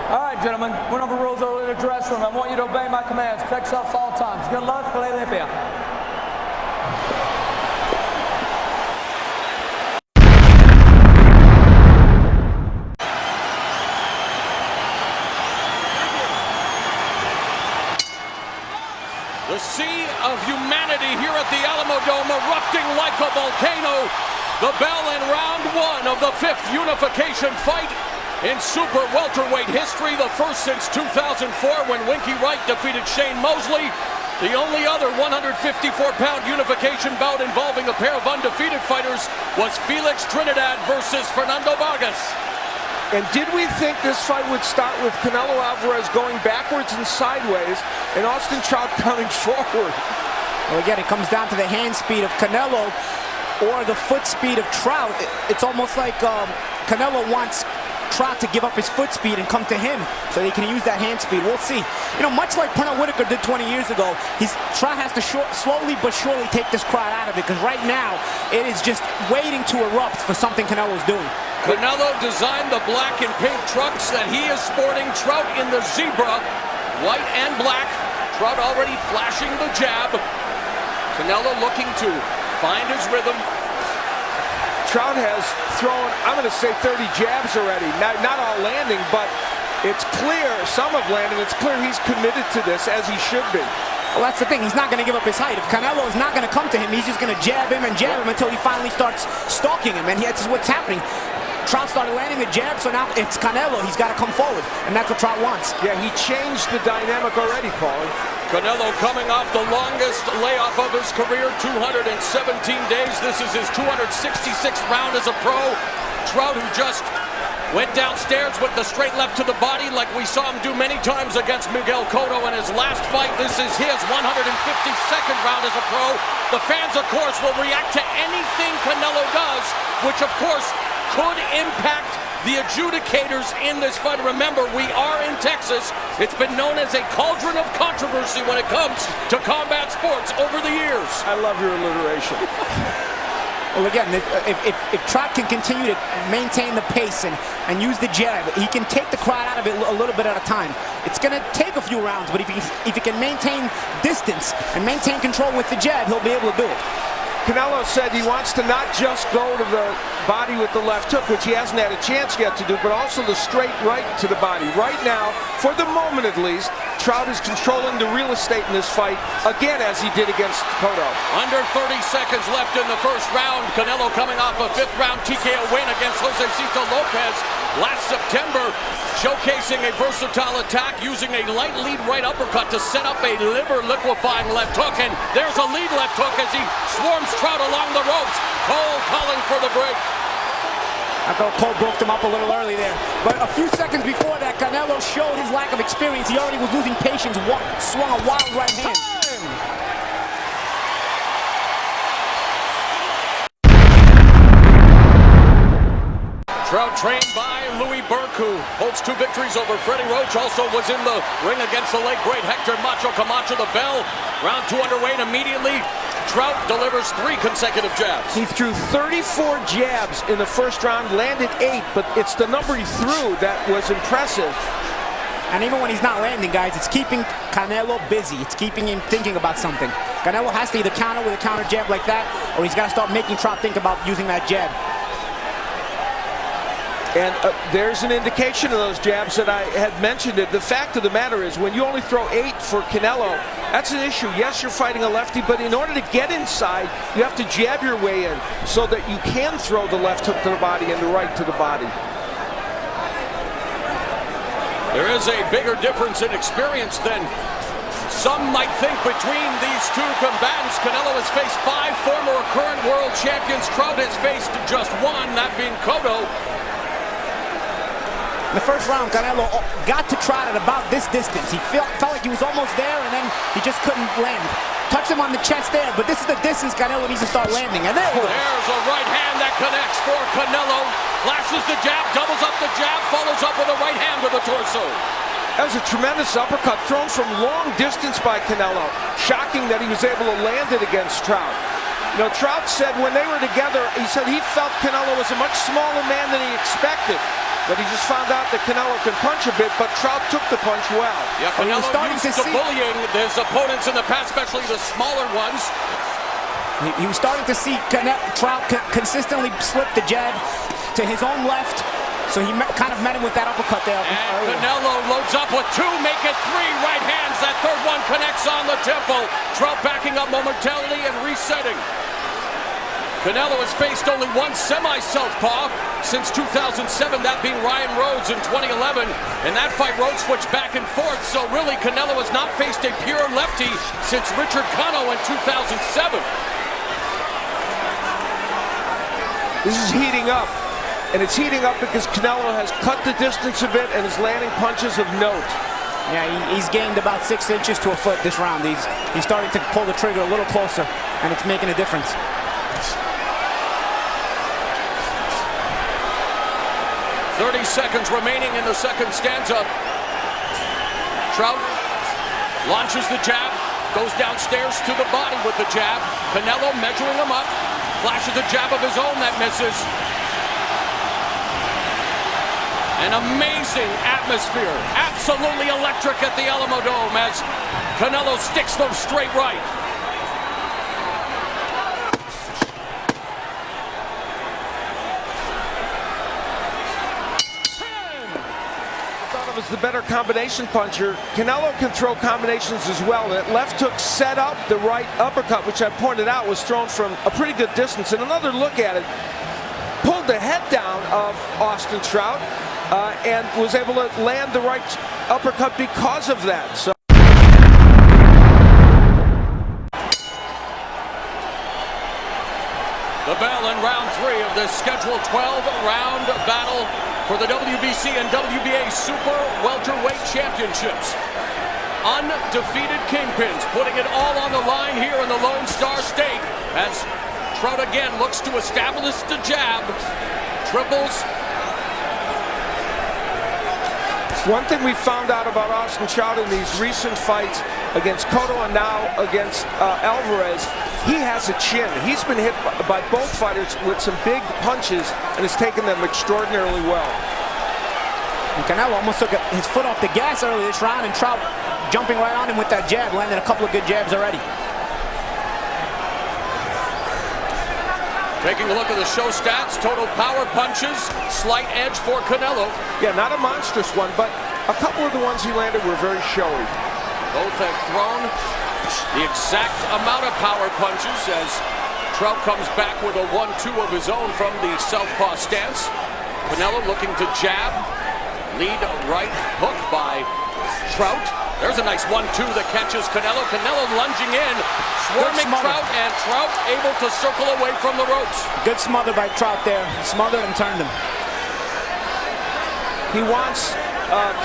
All right, gentlemen, went over rules earlier in the dressing room. I want you to obey my commands. Protect yourself all times. Good luck. Play limpia. The sea of humanity here at the Alamodome erupting like a volcano. The bell in round one of the 5th unification fight in super welterweight history, the first since 2004 when Winky Wright defeated Shane Mosley. The only other 154-pound unification bout involving a pair of undefeated fighters was Felix Trinidad versus Fernando Vargas. And did we think this fight would start with Canelo Alvarez going backwards and sideways and Austin Trout coming forward? Well, again, it comes down to the hand speed of Canelo or the foot speed of Trout. It's almost like Canelo wants Trout to give up his foot speed and come to him so he can use that hand speed. We'll see. You know, much like Pernell Whitaker did 20 years ago, Trout has to slowly but surely take this crowd out of it, because right now it is just waiting to erupt for something Canelo's doing. Canelo designed the black and pink trucks that he is sporting. Trout in the zebra, white and black. Trout already flashing the jab. Canelo looking to find his rhythm. Trout has thrown, I'm going to say 30 jabs already. Not all landing, but it's clear, some have landed. It's clear he's committed to this, as he should be. Well, that's the thing. He's not going to give up his height. If Canelo is not going to come to him, he's just going to jab him and jab him until he finally starts stalking him. And that's what's happening. Trout started landing the jab, so now it's Canelo. He's got to come forward, and that's what Trout wants. Yeah, he changed the dynamic already, Paulie. Canelo coming off the longest layoff of his career, 217 days. This is his 266th round as a pro. Trout, who just went downstairs with the straight left to the body like we saw him do many times against Miguel Cotto in his last fight. This is his 152nd round as a pro. The fans, of course, will react to anything Canelo does, which, of course, could impact the adjudicators in this fight. Remember, we are in Texas. It's been known as a cauldron of controversy when it comes to combat sports over the years. I love your alliteration. Well, again, if Trout can continue to maintain the pace and use the jab, he can take the crowd out of it a little bit at a time. It's going to take a few rounds, but if he can maintain distance and maintain control with the jab, he'll be able to do it. Canelo said he wants to not just go to the body with the left hook, which he hasn't had a chance yet to do, but also the straight right to the body. Right now, for the moment at least, Trout is controlling the real estate in this fight, again, as he did against Cotto. Under 30 seconds left in the first round. Canelo coming off a 5th-round TKO win against Josecito Lopez last September, showcasing a versatile attack, using a light lead right uppercut to set up a liver-liquefying left hook. And there's a lead left hook as he swarms Trout along the ropes. Cole calling for the break. I thought Cole broke him up a little early there. But a few seconds before that, Canelo showed his lack of experience. He already was losing patience, swung a wild right hand. Trout trained by Louis Burke, who holds 2 victories over Freddie Roach. Also was in the ring against the late great Hector Macho Camacho. The bell, round 2 underway, and immediately Trout delivers 3 consecutive jabs. He threw 34 jabs in the first round, landed 8, but it's the number he threw that was impressive. And even when he's not landing, guys, it's keeping Canelo busy. It's keeping him thinking about something. Canelo has to either counter with a counter jab like that, or he's got to start making Trout think about using that jab. And there's an indication of those jabs that I had mentioned. The fact of the matter is, when you only throw 8 for Canelo, that's an issue. Yes, you're fighting a lefty, but in order to get inside, you have to jab your way in so that you can throw the left hook to the body and the right to the body. There is a bigger difference in experience than some might think between these 2 combatants. Canelo has faced 5 former or current world champions. Trout has faced just 1, that being Cotto. In the first round, Canelo got to Trout at about this distance. He felt like he was almost there, and then he just couldn't land. Touched him on the chest there, but this is the distance Canelo needs to start landing. And there's a right hand that connects for Canelo. Flashes the jab, doubles up the jab, follows up with a right hand to the torso. That was a tremendous uppercut thrown from long distance by Canelo. Shocking that he was able to land it against Trout. You know, Trout said when they were together, he said he felt Canelo was a much smaller man than he expected. But he just found out that Canelo can punch a bit, but Trout took the punch well. Yeah, Canelo used to bullying his opponents in the past, especially the smaller ones. He was starting to see Trout consistently slip the jab to his own left, so he kind of met him with that uppercut there. And Canelo loads up with 2, make it 3 right hands. That third one connects on the temple. Trout backing up momentarily and resetting. Canelo has faced only one semi-southpaw since 2007, that being Ryan Rhodes in 2011. In that fight, Rhodes switched back and forth, so really Canelo has not faced a pure lefty since Richard Cano in 2007. This is heating up, and it's heating up because Canelo has cut the distance a bit and is landing punches of note. Yeah, he's gained about 6 inches to a foot this round. He's starting to pull the trigger a little closer, and it's making a difference. 30 seconds remaining in the second stanza. Trout launches the jab, goes downstairs to the body with the jab. Canelo measuring him up, flashes a jab of his own that misses. An amazing atmosphere, absolutely electric at the Alamodome as Canelo sticks those straight right. Was the better combination puncher. Canelo can throw combinations as well. That left hook set up the right uppercut, which I pointed out was thrown from a pretty good distance. And another look at it, pulled the head down of Austin Trout and was able to land the right uppercut because of that. So the bell in round 3 of this scheduled 12-round battle for the WBC and WBA Super Welterweight Championships. Undefeated kingpins putting it all on the line here in the Lone Star State as Trout again looks to establish the jab. Triples. One thing we found out about Austin Trout in these recent fights against Cotto and now against Álvarez, he has a chin. He's been hit by both fighters with some big punches and has taken them extraordinarily well. And Canelo almost took his foot off the gas early this round, and Trout jumping right on him with that jab, landed a couple of good jabs already. Taking a look at the show stats, total power punches, slight edge for Canelo. Yeah, not a monstrous one, but a couple of the ones he landed were very showy. Both have thrown the exact amount of power punches as Trout comes back with a 1-2 of his own from the southpaw stance. Canelo looking to jab, lead right hook by Trout. There's a nice 1-2 that catches Canelo. Canelo lunging in, swarming Trout, and Trout able to circle away from the ropes. Good smother by Trout there. Smothered and turned him. He wants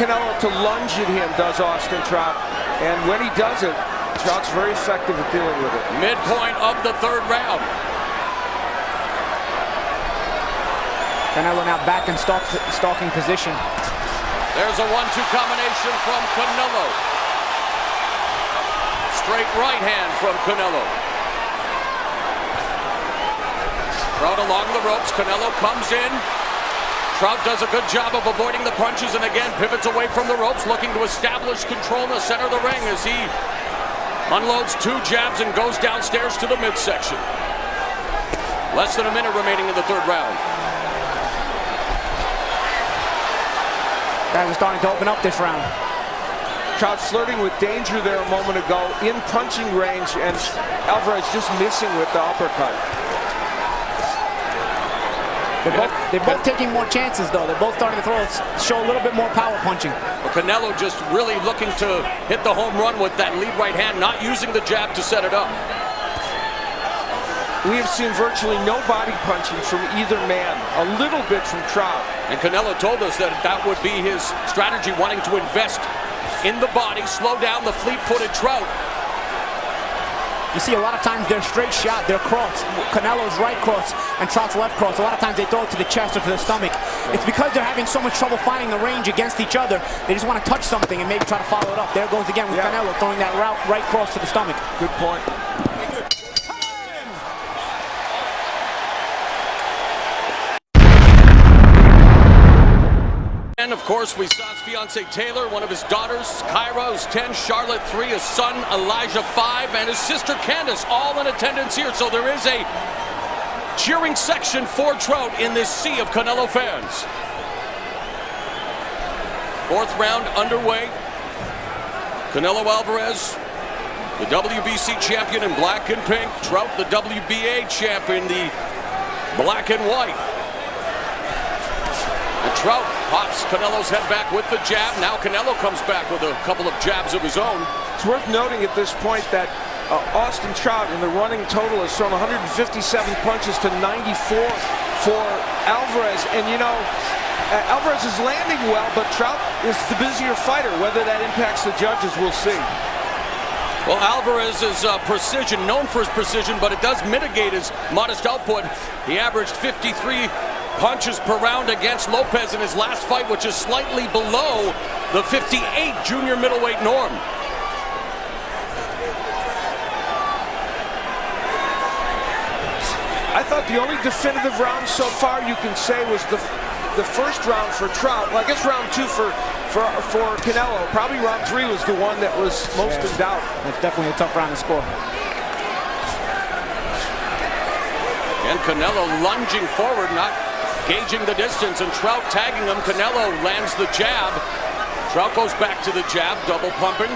Canelo to lunge at him, does Austin Trout. And when he does it, Trout's very effective at dealing with it. Midpoint of the third round. Canelo now back in stalking position. There's a 1-2 combination from Canelo. Straight right hand from Canelo. Trout along the ropes. Canelo comes in. Trout does a good job of avoiding the punches and again pivots away from the ropes, looking to establish control in the center of the ring as he unloads 2 jabs and goes downstairs to the midsection. Less than a minute remaining in the third round. Guys are starting to open up this round. Trout flirting with danger there a moment ago in punching range, and Álvarez just missing with the uppercut. They're both taking more chances, though. They're both starting to show a little bit more power punching. Well, Canelo just really looking to hit the home run with that lead right hand, not using the jab to set it up. We have seen virtually no body punching from either man, a little bit from Trout. And Canelo told us that that would be his strategy, wanting to invest in the body, slow down the fleet-footed Trout. You see a lot of times they're straight shot, they're cross. Canelo's right cross and Trout's left cross. A lot of times they throw it to the chest or to the stomach. It's because they're having so much trouble finding the range against each other. They just want to touch something and maybe try to follow it up. There goes again with Canelo throwing that right cross to the stomach. Good point. Of course, we saw his fiancée Taylor, one of his daughters, Kyra, who's 10, Charlotte 3, his son Elijah 5, and his sister Candace, all in attendance here. So there is a cheering section for Trout in this sea of Canelo fans. Fourth round underway. Canelo Alvarez, the WBC champion in black and pink. Trout, the WBA champion, the black and white. And Trout pops Canelo's head back with the jab. Now Canelo comes back with a couple of jabs of his own. It's worth noting at this point that Austin Trout in the running total has thrown 157 punches to 94 for Alvarez. And you know, Alvarez is landing well, but Trout is the busier fighter. Whether that impacts the judges, we'll see. Well, Alvarez is precision, known for his precision, but it does mitigate his modest output. He averaged 53 punches per round against Lopez in his last fight, which is slightly below the 58 junior middleweight norm. I thought the only definitive round so far you can say was the first round for Trout. Well, I guess round 2 for Canelo. Probably round 3 was the one that was most in doubt. That's definitely a tough round to score. And Canelo lunging forward, not gauging the distance, and Trout tagging him. Canelo lands the jab. Trout goes back to the jab, double pumping.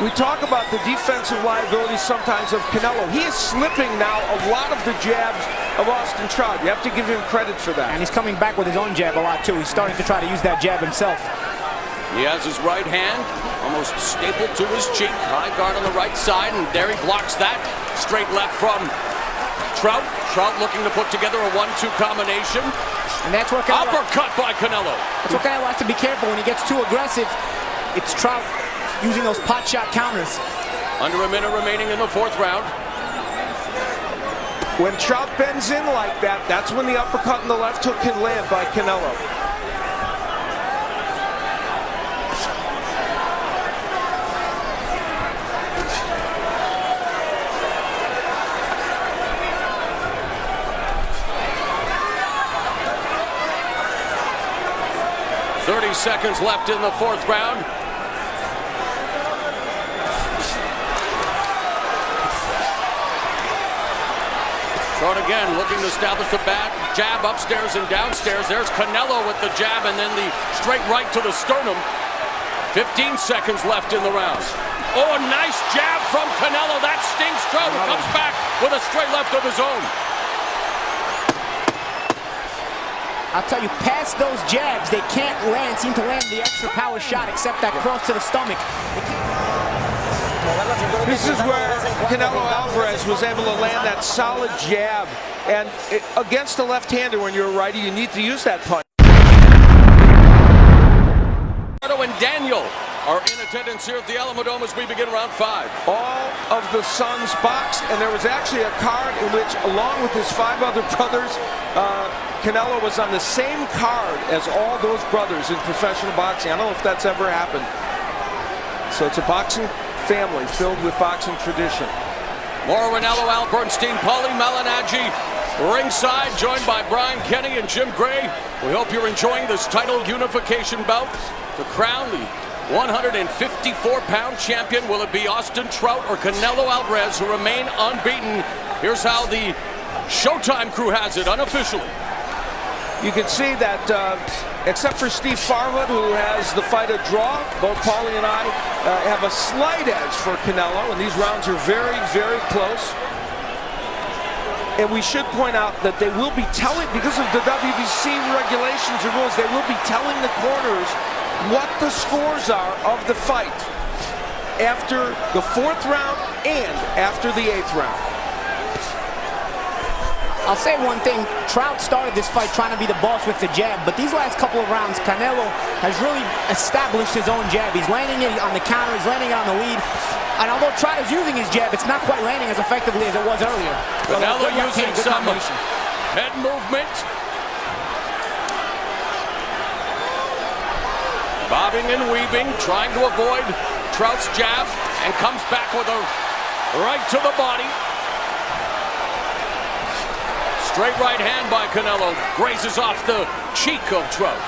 We talk about the defensive liability sometimes of Canelo. He is slipping now a lot of the jabs of Austin Trout. You have to give him credit for that. And he's coming back with his own jab a lot too. He's starting to try to use that jab himself. He has his right hand almost stapled to his cheek. High guard on the right side, and there he blocks that. Straight left from Trout. Trout looking to put together a 1-2 combination. And that's where Canelo... Uppercut by Canelo. That's where Canelo has to be careful when he gets too aggressive. It's Trout using those pot shot counters. Under a minute remaining in the fourth round. When Trout bends in like that, that's when the uppercut and the left hook can land by Canelo. .30 seconds left in the fourth round. Trout again looking to establish the back jab upstairs and downstairs. There's Canelo with the jab and then the straight right to the sternum. 15 seconds left in the round. Oh, a nice jab from Canelo. That stings Trout, who comes back with a straight left of his own. I'll tell you, past those jabs, they can't seem to land the extra power shot except that cross to the stomach. This is where Canelo Alvarez was able to land that solid jab. And against a left-hander, when you're a righty, you need to use that punch. And Daniel are in attendance here at the Alamodome as we begin round 5. All of the sons boxed, and there was actually a card in which, along with his 5 other brothers, Canelo was on the same card as all those brothers in professional boxing. I don't know if that's ever happened. So it's a boxing family filled with boxing tradition. More Ranallo, Al Bernstein, Paulie Malignaggi ringside, joined by Brian Kenny and Jim Gray. We hope you're enjoying this title unification bout to crown the 154-pound champion. Will it be Austin Trout or Canelo Alvarez, who remain unbeaten? Here's how the Showtime crew has it unofficially. You can see that, except for Steve Farhood, who has the fight a draw, both Paulie and I have a slight edge for Canelo, and these rounds are very, very close. And we should point out that they will be telling, because of the WBC regulations and rules, they will be telling the corners what the scores are of the fight after the 4th round and after the 8th round. I'll say one thing, Trout started this fight trying to be the boss with the jab, but these last couple of rounds, Canelo has really established his own jab. He's landing it on the counter, he's landing it on the lead. And although Trout is using his jab, it's not quite landing as effectively as it was earlier. Canelo using some head movement. Bobbing and weaving, trying to avoid Trout's jab, and comes back with a right to the body. Straight right hand by Canelo, grazes off the cheek of Trout.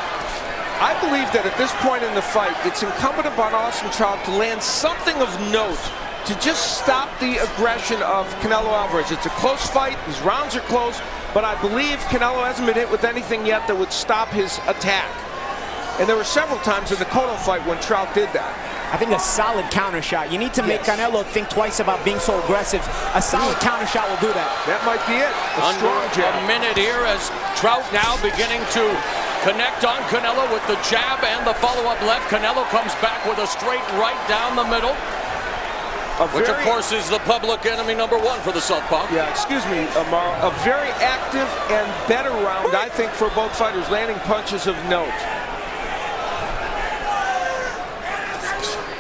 I believe that at this point in the fight, it's incumbent upon Austin Trout to land something of note to just stop the aggression of Canelo Alvarez. It's a close fight. These rounds are close, but I believe Canelo hasn't been hit with anything yet that would stop his attack. And there were several times in the Cotto fight when Trout did that. I think a solid counter shot. You need to make Canelo think twice about being so aggressive. A solid counter shot will do that. That might be it. Under a minute here as Trout now beginning to connect on Canelo with the jab and the follow-up left. Canelo comes back with a straight right down the middle. Which, of course, is the public enemy #1 for the southpaw. Yeah, excuse me, Amar. A very active and better round, I think, for both fighters, landing punches of note.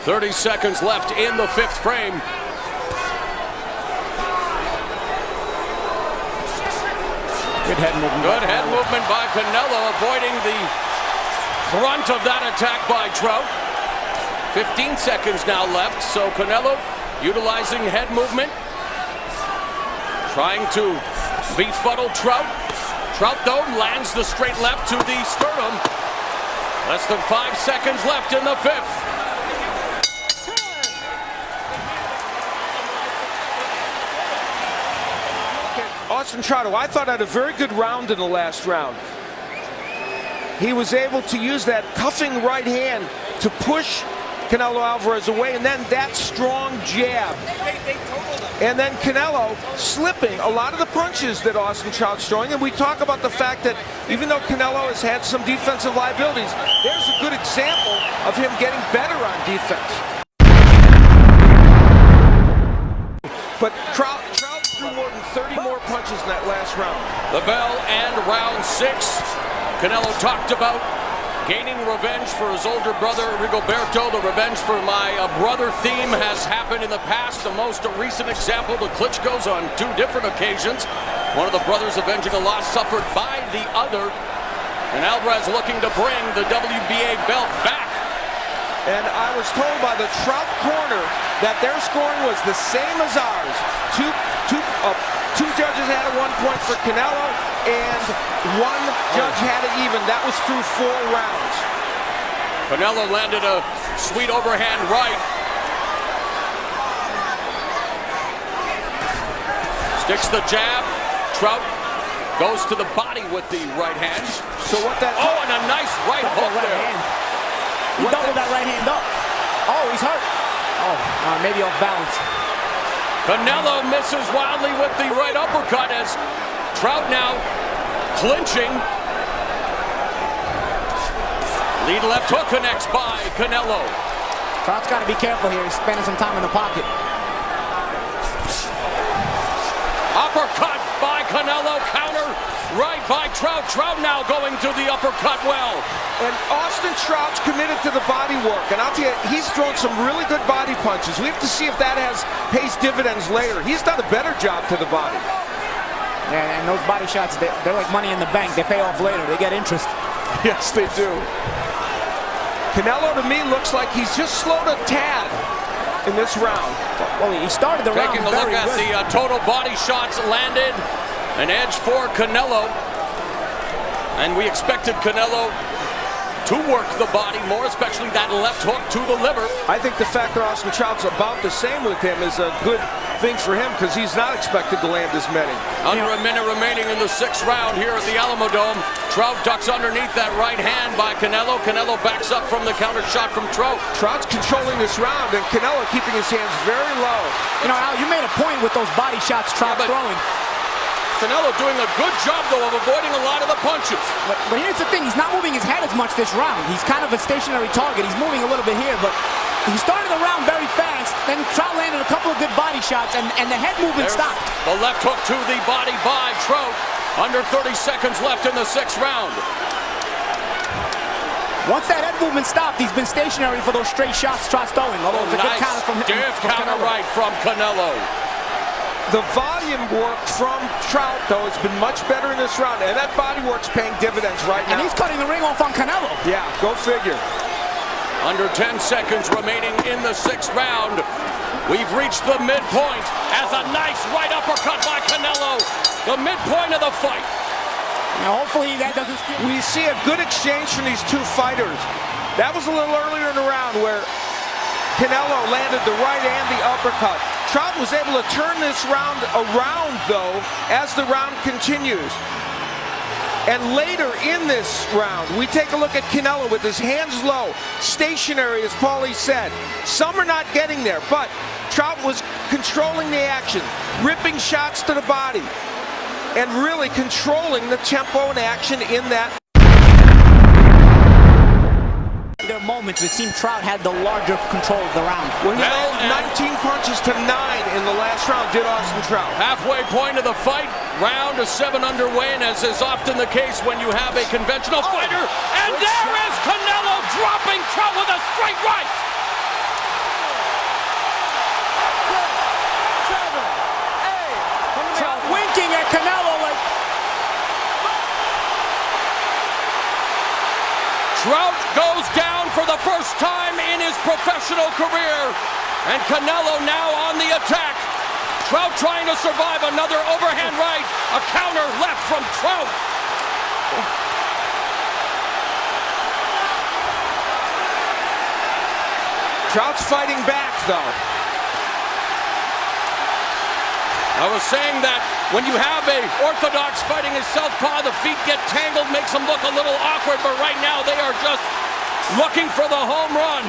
30 seconds left in the 5th frame. Good head movement. Good head movement by Canelo, avoiding the brunt of that attack by Trout. 15 seconds now left, so Canelo utilizing head movement, trying to befuddle Trout. Trout, though, lands the straight left to the sternum. Less than 5 seconds left in the 5th. Austin Trout, I thought had a very good round in the last round. He was able to use that cuffing right hand to push Canelo Alvarez away, and then that strong jab. And then Canelo slipping a lot of the punches that Austin Trout's throwing. And we talk about the fact that even though Canelo has had some defensive liabilities, there's a good example of him getting better on defense. But Trout threw more than 30 more punches in that last round. The bell and round 6. Canelo talked about gaining revenge for his older brother, Rigoberto. The revenge for my brother theme has happened in the past. The most recent example, the Klitschko's on 2 different occasions. One of the brothers avenging a loss suffered by the other. And Alvarez looking to bring the WBA belt back. And I was told by the Trout corner that their scoring was the same as ours. Two judges had a 1 point for Canelo, and 1 judge had it even. That was through 4 rounds. Canelo landed a sweet overhand right. Sticks the jab. Trout goes to the body with the right hand. So what that... Oh, and a nice right hook there. He doubled that right hand up. Oh, he's hurt. Oh, maybe off balance. Canelo misses wildly with the right uppercut as Trout now clinching. Lead left hook connects by Canelo. Trout's got to be careful here. He's spending some time in the pocket. Uppercut by Canelo. Counter right by Trout. Trout now going to the uppercut well. And Austin Trout's committed to the body work. And I'll tell you, he's thrown some really good body punches. We have to see if that pays dividends later. He's done a better job to the body. Yeah, and those body shots, they're like money in the bank. They pay off later. They get interest. Yes, they do. Canelo, to me, looks like he's just slowed a tad in this round. Well, he started the round Taking a look very at good. the total body shots landed. An edge for Canelo. And we expected Canelo to work the body more, especially that left hook to the liver. I think the fact that Austin Trout's about the same with him is a good thing for him because he's not expected to land as many. Under a minute remaining in the 6th round here at the Alamodome. Trout ducks underneath that right hand by Canelo. Canelo backs up from the counter shot from Trout. Trout's controlling this round and Canelo keeping his hands very low. You know, Al, you made a point with those body shots Trout's throwing. Canelo doing a good job, though, of avoiding a lot of the punches. But here's the thing, he's not moving his head as much this round. He's kind of a stationary target. He's moving a little bit here, but he started the round very fast. Then Trout landed a couple of good body shots, and the head movement stopped. The left hook to the body by Trout. Under 30 seconds left in the 6th round. Once that head movement stopped, he's been stationary for those straight shots Trout's throwing. Although it's a good counter from him. Stiff counter right from Canelo. The volume work from Trout, though, has been much better in this round, and that body work's paying dividends right now. And he's cutting the ring off on Canelo. Yeah, go figure. Under 10 seconds remaining in the 6th round. We've reached the midpoint as a nice right uppercut by Canelo. The midpoint of the fight. Now, hopefully that doesn't steal. We see a good exchange from these two fighters. That was a little earlier in the round where Canelo landed the right and the uppercut. Trout was able to turn this round around, though, as the round continues. And later in this round, we take a look at Canelo with his hands low, stationary, as Paulie said. Some are not getting there, but Trout was controlling the action, ripping shots to the body, and really controlling the tempo and action in that. There are moments it seemed Trout had the larger control of the round. Well, he landed 19 punches to 9 in the last round, did Austin Trout. Halfway point of the fight, round of 7 underway, and as is often the case when you have a conventional fighter, and there is Canelo dropping Trout with a straight right. Trout winking at Canelo like... Trout goes down for the first time in his professional career, and Canelo now on the attack. Trout trying to survive another overhand right, a counter left from Trout. Trout's fighting back, though. I was saying that when you have a orthodox fighting his southpaw, the feet get tangled, makes him look a little awkward, but right now they are just looking for the home run.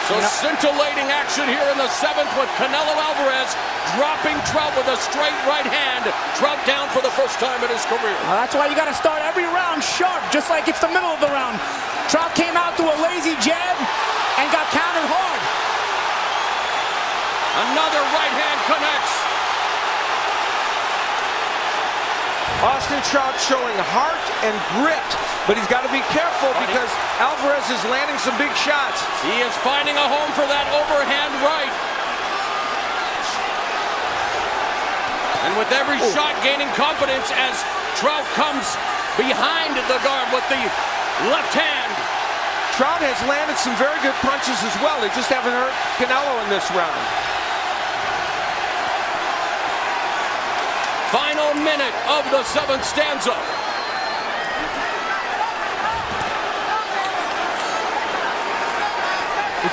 So scintillating action here in the 7th with Canelo Alvarez dropping Trout with a straight right hand. Trout down for the first time in his career. Well, that's why you got to start every round sharp, just like it's the middle of the round. Trout came out to a lazy jab and got countered hard. Another right hand connects. Austin Trout showing heart and grit, but he's got to be careful because Alvarez is landing some big shots. He is finding a home for that overhand right. And with every shot gaining confidence as Trout comes behind the guard with the left hand. Trout has landed some very good punches as well. They just haven't hurt Canelo in this round. Final minute of the 7th stanza.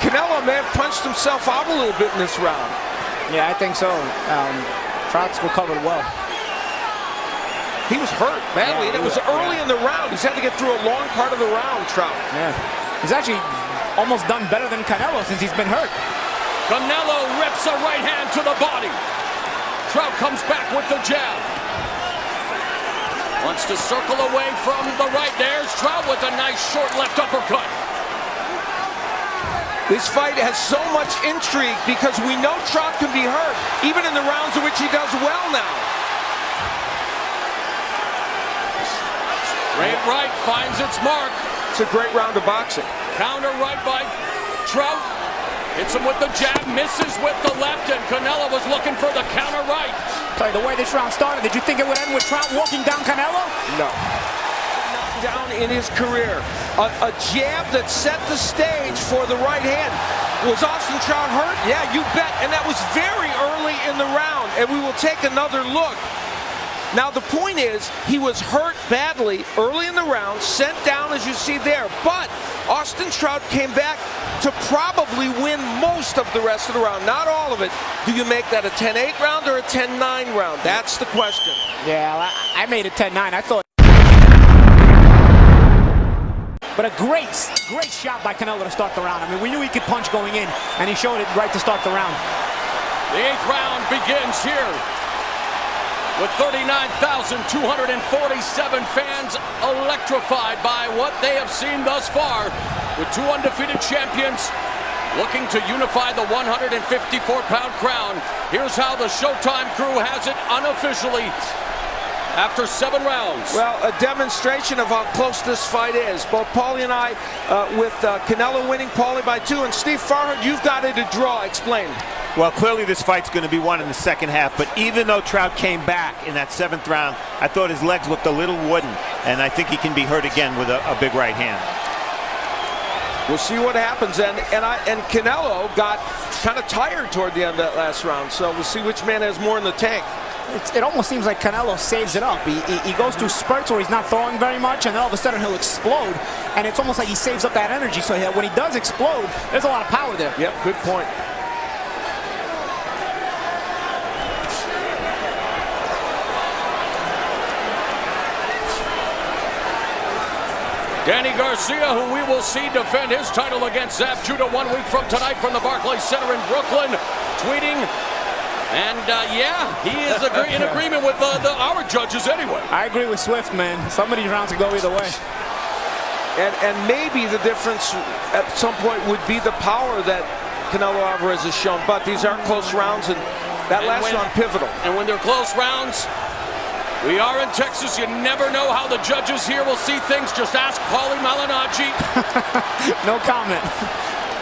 Canelo may have punched himself out a little bit in this round. Yeah, I think so. Trout's recovered well. He was hurt badly, and it was early in the round. He's had to get through a long part of the round, Trout. Yeah. He's actually almost done better than Canelo since he's been hurt. Canelo rips a right hand to the body. Trout comes back with the jab. Wants to circle away from the right. There's Trout with a nice short left uppercut. This fight has so much intrigue because we know Trout can be hurt, even in the rounds in which he does well now. Straight right finds its mark. It's a great round of boxing. Counter right by Trout. Hits him with the jab, misses with the left, and Canelo was looking for the counter right. Tell you, the way this round started, did you think it would end with Trout walking down Canelo? No. Down in his career. A jab that set the stage for the right hand. Was Austin Trout hurt? Yeah, you bet. And that was very early in the round. And we will take another look. Now, the point is, he was hurt badly early in the round, sent down as you see there. But Austin Trout came back to probably win most of the rest of the round. Not all of it. Do you make that a 10-8 round or a 10-9 round? That's the question. Yeah, I made it 10-9. I thought. But a great shot by Canelo to start the round. I mean, we knew he could punch going in, and he showed it right to start the round. The 8th round begins here with 39,247 fans electrified by what they have seen thus far, with 2 undefeated champions looking to unify the 154-pound crown. Here's how the Showtime crew has it unofficially after 7 rounds. Well, a demonstration of how close this fight is. Both Paulie and I with Canelo winning, Paulie by 2, and Steve Farhad, you've got it a draw. Explain. Well, clearly this fight's going to be won in the second half, but even though Trout came back in that 7th round, I thought his legs looked a little wooden, and I think he can be hurt again with a big right hand. We'll see what happens, and Canelo got kind of tired toward the end of that last round. So we'll see which man has more in the tank. It almost seems like Canelo saves it up. He goes through spurts where he's not throwing very much, and then all of a sudden he'll explode. And it's almost like he saves up that energy, so that when he does explode, there's a lot of power there. Yep, good point. Danny Garcia, who we will see defend his title against Zab Judah 1 week from tonight from the Barclays Center in Brooklyn, tweeting. And yeah, he is in agreement with our judges anyway. I agree with Swift, man. Some of these rounds can go either way. And maybe the difference at some point would be the power that Canelo Alvarez has shown. But these are close rounds, and that last round pivotal. And when they're close rounds, we are in Texas. You never know how the judges here will see things. Just ask Paulie Malignaggi. No comment.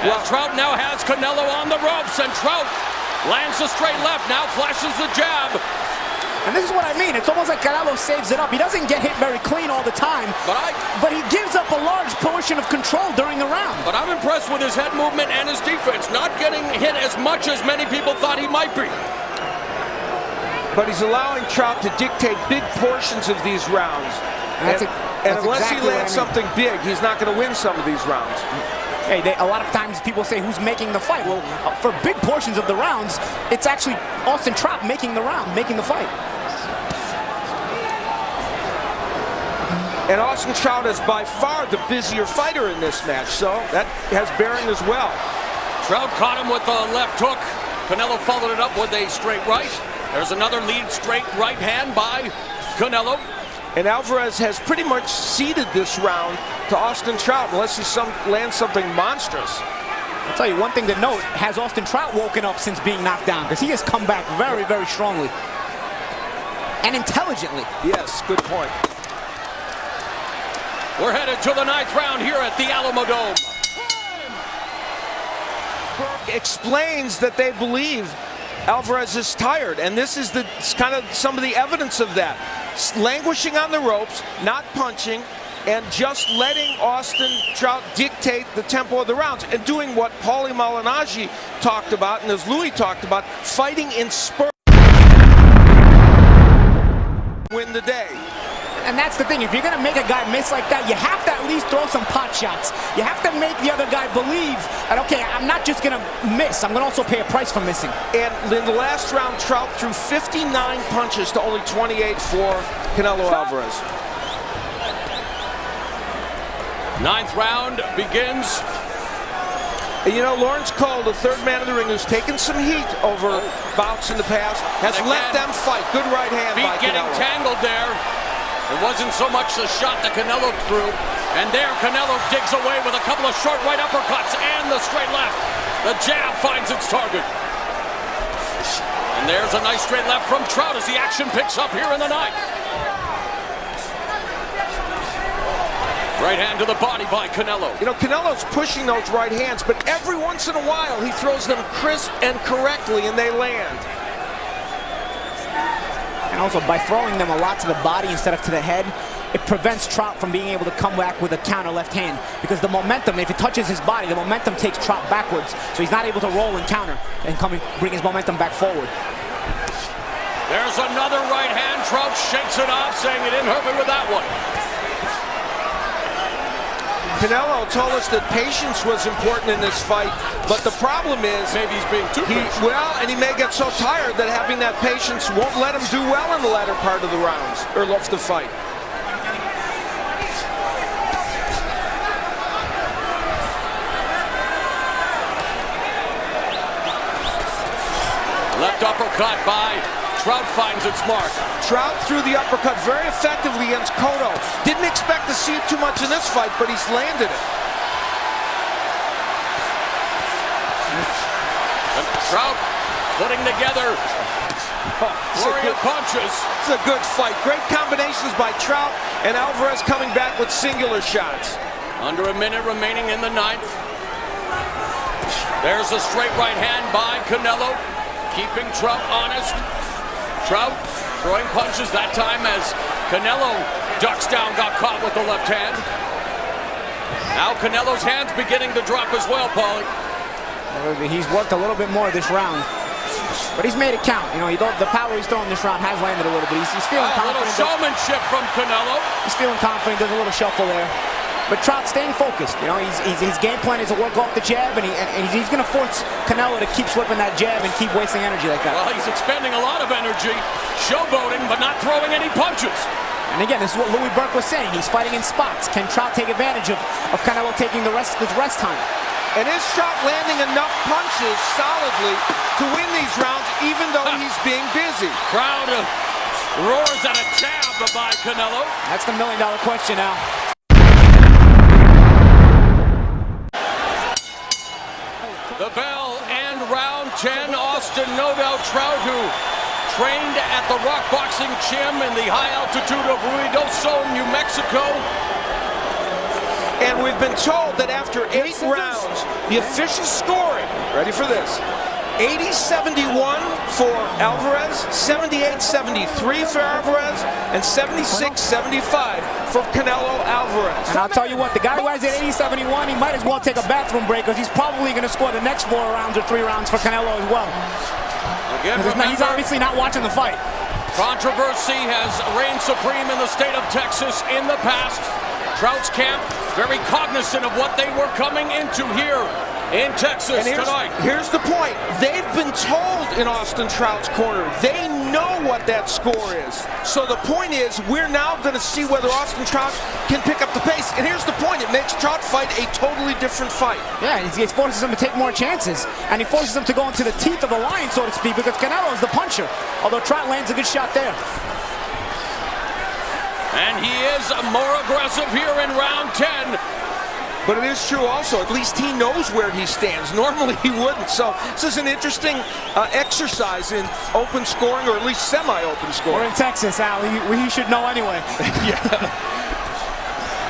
Well, Trout now has Canelo on the ropes, and Trout lands a straight left, now flashes the jab. And this is what I mean. It's almost like Canelo saves it up. He doesn't get hit very clean all the time, but he gives up a large portion of control during the round. But I'm impressed with his head movement and his defense, not getting hit as much as many people thought he might be. But he's allowing Trout to dictate big portions of these rounds. And unless he lands something big, he's not going to win some of these rounds. Hey, a lot of times people say, who's making the fight? Well, for big portions of the rounds, it's actually Austin Trout making the round, making the fight. And Austin Trout is by far the busier fighter in this match, so that has bearing as well. Trout caught him with the left hook. Canelo followed it up with a straight right. There's another lead straight right hand by Canelo. And Alvarez has pretty much ceded this round to Austin Trout unless he lands something monstrous. I'll tell you one thing to note, has Austin Trout woken up since being knocked down? Because he has come back very, very strongly. And intelligently. Yes, good point. We're headed to the 9th round here at the Alamodome. Explains that they believe Alvarez is tired, and this is kind of some of the evidence of that. Languishing on the ropes, not punching, and just letting Austin Trout dictate the tempo of the rounds, and doing what Paulie Malignaggi talked about, and as Louis talked about, fighting in spurts. Win the day. And that's the thing, if you're going to make a guy miss like that, you have to at least throw some pot shots. You have to make the other guy believe that, okay, I'm not just going to miss, I'm going to also pay a price for missing. And in the last round, Trout threw 59 punches to only 28 for Canelo Alvarez. 9th round begins. And you know, Lawrence Cole, the third man in the ring, who's taken some heat over bouts in the past, has let them fight. Good right hand by Canelo. Feet getting tangled there. It wasn't so much the shot that Canelo threw. And there, Canelo digs away with a couple of short right uppercuts and the straight left. The jab finds its target. And there's a nice straight left from Trout as the action picks up here in the 9th. Right hand to the body by Canelo. You know, Canelo's pushing those right hands, but every once in a while he throws them crisp and correctly, and they land. And also, by throwing them a lot to the body instead of to the head, it prevents Trout from being able to come back with a counter left hand. Because the momentum, if it touches his body, the momentum takes Trout backwards. So he's not able to roll and counter and bring his momentum back forward. There's another right hand. Trout shakes it off, saying he didn't hurt me with that one. Canelo told us that patience was important in this fight, but the problem is maybe he's being too patient. Well, and he may get so tired that having that patience won't let him do well in the latter part of the rounds, or of the fight. Left uppercut by Trout finds its mark. Trout threw the uppercut very effectively against Cotto. Didn't expect to see it too much in this fight, but he's landed it. And Trout putting together warrior punches. It's a good fight. Great combinations by Trout, and Alvarez coming back with singular shots. Under a minute remaining in the 9th. There's a straight right hand by Canelo, keeping Trout honest. Trout throwing punches that time as Canelo ducks down, got caught with the left hand. Now Canelo's hands beginning to drop as well, Paulie. He's worked a little bit more this round, but he's made it count. You know, the power he's throwing this round has landed a little bit. He's feeling confident. A little showmanship from Canelo. He's feeling confident. There's a little shuffle there. But Trout staying focused. You know, his game plan is to work off the jab, and he's going to force Canelo to keep slipping that jab and keep wasting energy like that. Well, he's expending a lot of energy, showboating, but not throwing any punches. And again, this is what Louis Burke was saying. He's fighting in spots. Can Trout take advantage of Canelo taking the rest of his rest time? And is Trout landing enough punches solidly to win these rounds, even though he's being busy? Crowd roars at a jab by Canelo. That's the million-dollar question now. The bell and round 10. Austin No Doubt Trout, who trained at the Rock Boxing Gym in the high altitude of Ruidoso, New Mexico. And we've been told that after 8 rounds, the official scoring, ready for this, 80-71 for Alvarez, 78-73 for Alvarez, and 76-75 for Canelo Alvarez. And I'll tell you what, the guy who has it 80-71, he might as well take a bathroom break, because he's probably going to score the next 4 rounds or 3 rounds for Canelo as well. Again, He's obviously not watching the fight. Controversy has reigned supreme in the state of Texas in the past. Trout's camp very cognizant of what they were coming into here in Texas tonight. Here's the point. They've been told in Austin Trout's corner. They know what that score is. So the point is, we're now going to see whether Austin Trout can pick up the pace. And here's the point. It makes Trout fight a totally different fight. Yeah, he forces him to take more chances. And he forces him to go into the teeth of the lion, so to speak, because Canelo's the puncher. Although Trout lands a good shot there. And he is more aggressive here in round 10. But it is true also, at least he knows where he stands. Normally he wouldn't. So this is an interesting exercise in open scoring, or at least semi-open scoring. We're in Texas, Al. He should know anyway. Yeah.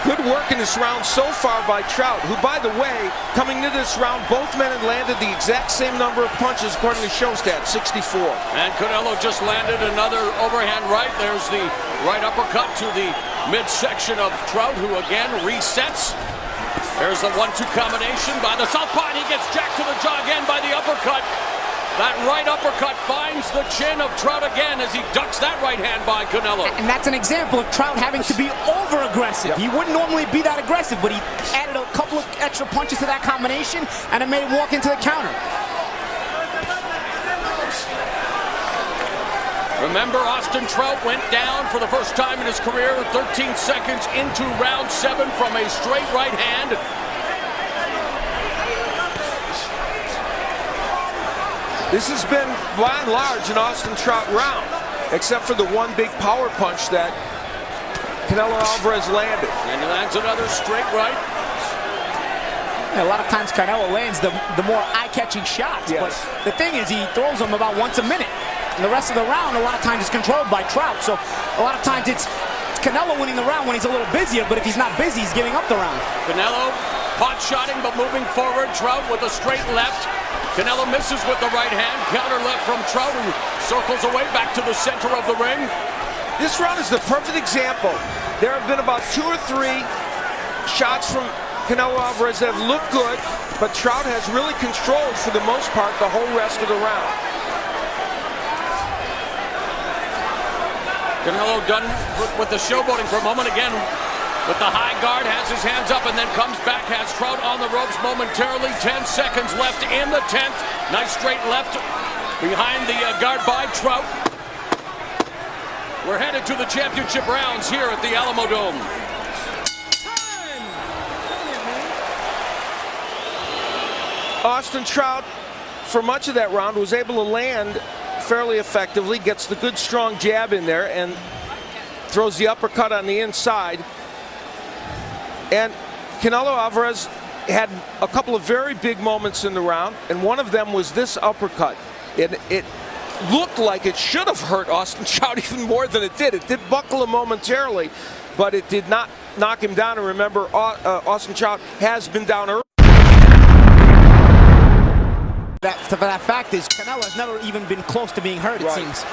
Good work in this round so far by Trout, who, by the way, coming into this round, both men had landed the exact same number of punches according to Showstat, 64. And Canelo just landed another overhand right. There's the right uppercut to the midsection of Trout, who again resets. There's the 1-2 combination by the southpaw, and he gets jacked to the jaw again by the uppercut. That right uppercut finds the chin of Trout again as he ducks that right hand by Canelo. And that's an example of Trout having to be over-aggressive. Yep. He wouldn't normally be that aggressive, but he added a couple of extra punches to that combination, and it made him walk into the counter. Remember, Austin Trout went down for the first time in his career 13 seconds into round 7 from a straight right hand. This has been, by and large, an Austin Trout round, except for the one big power punch that Canelo Alvarez landed. And he lands another straight right. A lot of times Canelo lands the more eye-catching shots, yes. But the thing is, he throws them about once a minute. And the rest of the round, a lot of times, is controlled by Trout. So a lot of times it's Canelo winning the round when he's a little busier, but if he's not busy, he's giving up the round. Canelo pot-shotting, but moving forward. Trout with a straight left. Canelo misses with the right hand. Counter left from Trout, who circles away back to the center of the ring. This round is the perfect example. There have been about 2 or 3 shots from Canelo Alvarez that have looked good, but Trout has really controlled, for the most part, the whole rest of the round. Canelo done with the showboating for a moment again. With the high guard, has his hands up and then comes back, has Trout on the ropes momentarily. 10 seconds left in the 10th. Nice straight left behind the guard by Trout. We're headed to the championship rounds here at the Alamodome. Austin Trout, for much of that round, was able to land fairly effectively, gets the good strong jab in there and throws the uppercut on the inside. And Canelo Alvarez had a couple of very big moments in the round, and one of them was this uppercut. It looked like it should have hurt Austin Trout even more than it did. It did buckle him momentarily, but it did not knock him down. And remember, Austin Trout has been down early. That fact is, Canelo has never even been close to being hurt, it seems.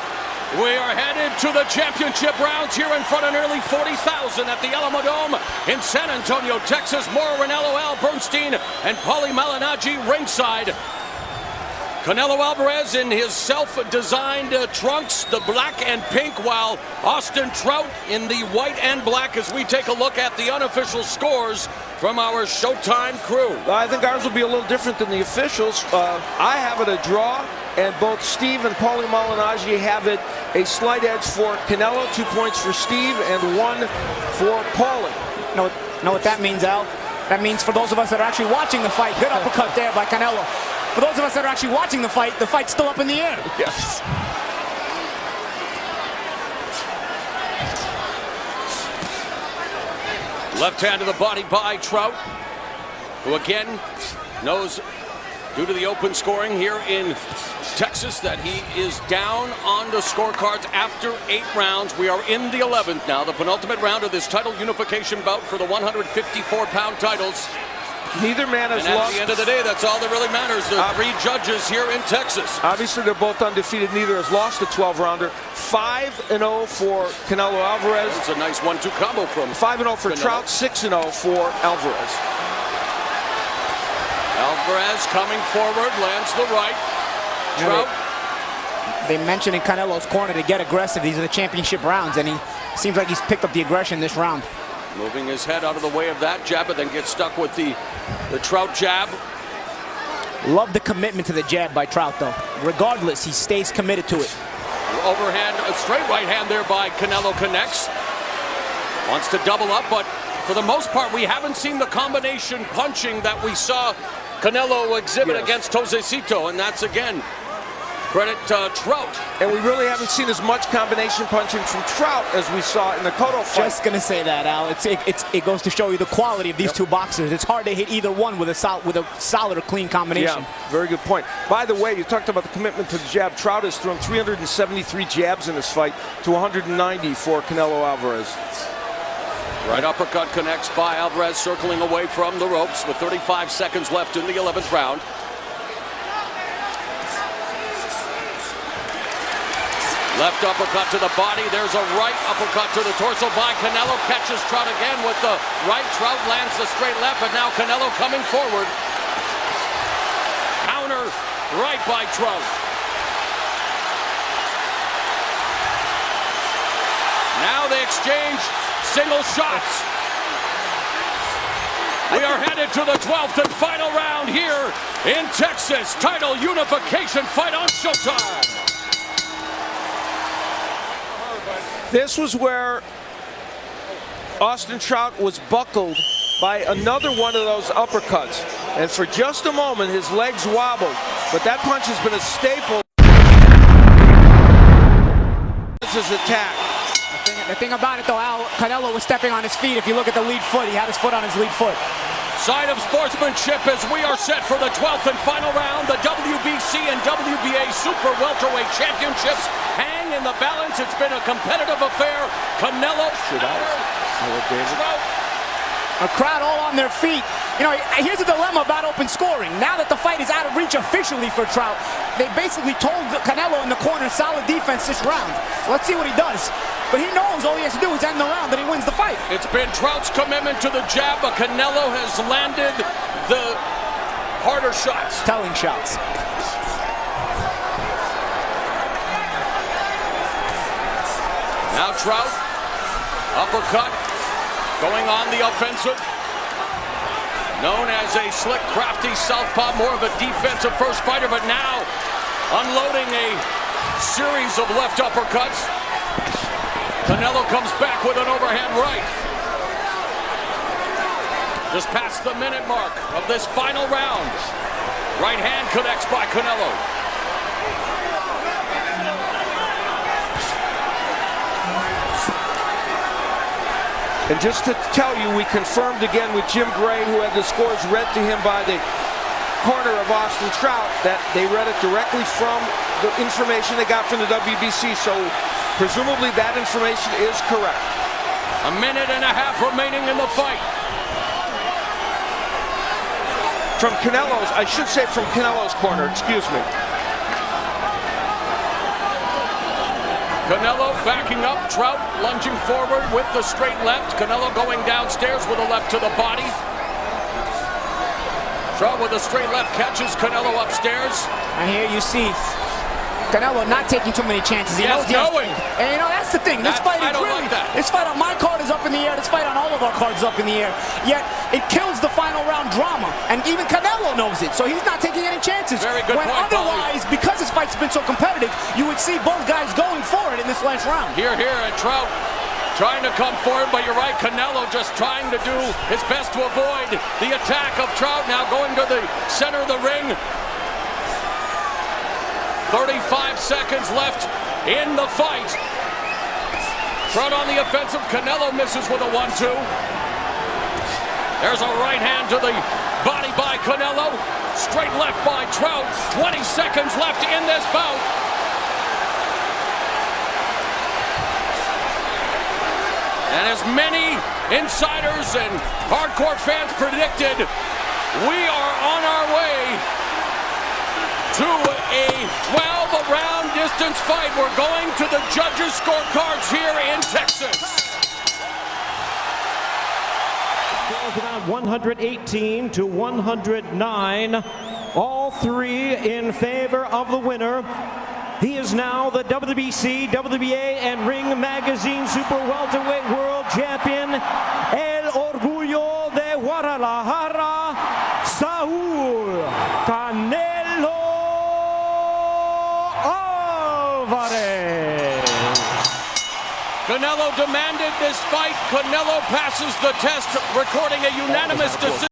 We are headed to the championship rounds here in front of nearly 40,000 at the Alamodome in San Antonio, Texas. More Ranello, Al Bernstein, and Paulie Malignaggi ringside. Canelo Alvarez in his self-designed trunks, the black and pink, while Austin Trout in the white and black, as we take a look at the unofficial scores from our Showtime crew. I think ours will be a little different than the officials. I have it a draw, and both Steve and Paulie Malignaggi have it a slight edge for Canelo, 2 points for Steve and 1 for Paulie. Know what that means, Al? That means for those of us that are actually watching the fight, good uppercut there by Canelo. For those of us that are actually watching the fight's still up in the air. Yes. Left hand to the body by Trout, who again knows, due to the open scoring here in Texas, that he is down on the scorecards after 8 rounds. We are in the 11th now, the penultimate round of this title unification bout for the 154-pound titles. Neither man has and lost. At the end of the day, that's all that really matters. The 3 judges here in Texas. Obviously, they're both undefeated. Neither has lost a 12-rounder. 5-0 for Canelo Alvarez. It's a nice 1-2 combo from 5-0 for Canelo. Trout, 6-0 for Alvarez. Alvarez coming forward, lands the right. Trout. They mentioned in Canelo's corner to get aggressive. These are the championship rounds, and he seems like he's picked up the aggression this round. Moving his head out of the way of that jab, but then gets stuck with the Trout jab. Love the commitment to the jab by Trout, though. Regardless, he stays committed to it. Overhand, a straight right hand there by Canelo connects. Wants to double up, but for the most part, we haven't seen the combination punching that we saw Canelo exhibit against Josecito, and that's, again, credit Trout. And we really haven't seen as much combination punching from Trout as we saw in the Cotto fight. Just going to say that, Al. It goes to show you the quality of these two boxers. It's hard to hit either one with a solid or clean combination. Yeah, very good point. By the way, you talked about the commitment to the jab. Trout has thrown 373 jabs in this fight to 190 for Canelo Alvarez. Right uppercut connects by Alvarez, circling away from the ropes with 35 seconds left in the 11th round. Left uppercut to the body. There's a right uppercut to the torso by Canelo. Catches Trout again with the right. Trout lands the straight left, but now Canelo coming forward. Counter right by Trout. Now they exchange single shots. We are headed to the 12th and final round here in Texas. Title unification fight on Showtime. This was where Austin Trout was buckled by another one of those uppercuts. And for just a moment, his legs wobbled. But that punch has been a staple. This is attack. The thing about it, though, Al, Canelo was stepping on his feet. If you look at the lead foot, he had his foot on his lead foot. Sign of sportsmanship as we are set for the 12th and final round. The WBC and WBA Super Welterweight Championships hang in the balance. It's been a competitive affair. Canelo. A crowd all on their feet. You know, here's the dilemma about open scoring. Now that the fight is out of reach officially for Trout, they basically told Canelo in the corner, solid defense this round. So let's see what he does. But he knows all he has to do is end the round and he wins the fight. It's been Trout's commitment to the jab, but Canelo has landed the harder shots. Telling shots. Now Trout, uppercut, going on the offensive. Known as a slick, crafty southpaw, more of a defensive first fighter, but now unloading a series of left uppercuts. Canelo comes back with an overhand right. Just past the minute mark of this final round. Right hand connects by Canelo. And just to tell you, we confirmed again with Jim Gray, who had the scores read to him by the corner of Austin Trout, that they read it directly from the information they got from the WBC. So presumably that information is correct. A minute and a half remaining in the fight. From Canelo's, I should say from Canelo's corner, excuse me. Canelo backing up, Trout lunging forward with the straight left. Canelo going downstairs with a left to the body. Trout with a straight left catches Canelo upstairs. And here you see Canelo not taking too many chances. He knows knowing. And you know, that's the thing. This fight is really, this fight on my card is up in the air. This fight on all of our cards is up in the air. Yet it kills the final round drama. And even Canelo knows it. So he's not taking any chances. Very good when point, otherwise, because this fight's been so competitive, you would see both guys going for it in this last round. Here, and Trout trying to come forward, but you're right, Canelo just trying to do his best to avoid the attack of Trout. Now going to the center of the ring. 35 seconds left in the fight. Trout on the offensive. Canelo misses with a 1-2. There's a right hand to the body by Canelo. Straight left by Trout. 20 seconds left in this bout. And as many insiders and hardcore fans predicted, we are on our way to a 12-round distance fight. We're going to the judges' scorecards here in Texas. Scores about 118 to 109. All three in favor of the winner. He is now the WBC, WBA, and Ring Magazine Super Welterweight World Champion, El Orgullo de Guadalajara, Saúl Canelo Alvarez. Canelo demanded this fight. Canelo passes the test, recording a unanimous decision.